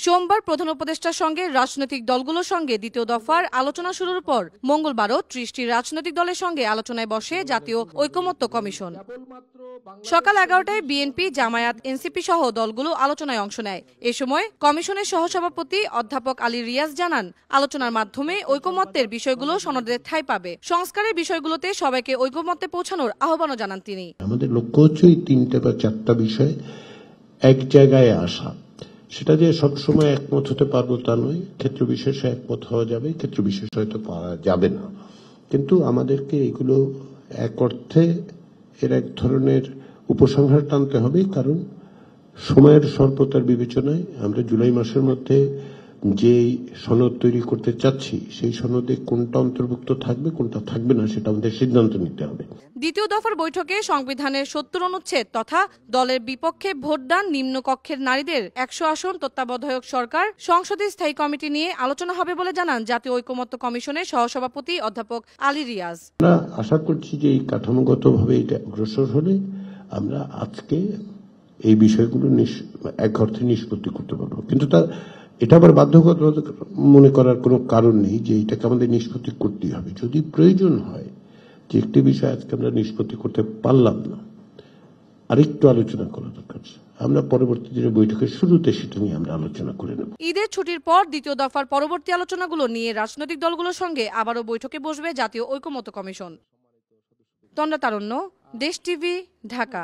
সোমবার প্রধান উপদেষ্টার সঙ্গে রাজনৈতিক দলগুলোর সঙ্গে দ্বিতীয় দফার আলোচনা শুরুর পর মঙ্গলবারও ৩০টি রাজনৈতিক দলের সঙ্গে আলোচনায় বসে জাতীয় ঐকমত্য কমিশন। সকাল ১১টায় বিএনপি, জামায়াত, এনসিপি সহ দলগুলো আলোচনায় অংশ নেয়। এ সময় কমিশনের সহসভাপতি অধ্যাপক আলী রিয়াজ জানান, আলোচনার মাধ্যমে ঐকমত্যের বিষয়গুলো সনদে ঠাঁই পাবে। সংস্কারের বিষয়গুলোতে সবাইকে ঐকমত্যে পৌঁছানোর আহ্বানও জানান তিনি। আমাদের লক্ষ্য হচ্ছে এই ৩টা বা ৪টা বিষয় এক জায়গায় আসা। সেটা যে সবসময় একমত হতে পারবো তা নয়, ক্ষেত্র বিশেষে একমত হওয়া যাবে, ক্ষেত্র বিশেষ হয়তো পাওয়া যাবে না, কিন্তু আমাদেরকে এগুলো এক অর্থে এর এক ধরনের উপসংহার টানতে হবে। কারণ সময়ের স্বল্পতার বিবেচনায় আমরা জুলাই মাসের মধ্যে যে সনদ তৈরি করতে চাচ্ছি সেই সনদে কোনটা অন্তর্ভুক্ত থাকবে কোনটা থাকবে না সেটা আমাদের সিদ্ধান্ত নিতে হবে। দ্বিতীয় দফার বৈঠকে সংবিধানের ৭০ অনুচ্ছেদ তথা দলের বিপক্ষে ভোটদান, নিম্নকক্ষের নারীদের ১০০ আসন, তত্ত্বাবধায়ক সরকার, সংসদে স্থায়ী কমিটি নিয়ে আলোচনা হবে বলে জানান জাতীয় ঐকমত্য কমিশনের সহসভাপতি অধ্যাপক আলী রিয়াজ। আমরা আশা করছি যে এই কাঠামোগতভাবে এটা অগ্রসর হলে আমরা আজকে এই বিষয়গুলো এক অর্থে নিষ্পত্তি করতে পারবো, কিন্তু এটা আবার বাধ্যবাধকতা মনে করার কোনো কারণ নেই যে এটাকে আমাদের নিষ্পত্তি করতেই হবে। যদি প্রয়োজন হয় যে একটি বিষয় আজকে আমরা নিষ্পত্তি করতে পারলাম না, আরেকটু আলোচনা করা দরকার, আমরা পরবর্তী দিনের বৈঠকের শুরুতে সেটা নিয়ে আমরা আলোচনা করে নেব। ঈদের ছুটির পর দ্বিতীয় দফার পরবর্তী আলোচনাগুলো নিয়ে রাজনৈতিক দলগুলোর সঙ্গে আবারও বৈঠকে বসবে জাতীয় ঐকমত্য কমিশন। তন্দ্রা তারণ্য, দেশ টিভি, ঢাকা।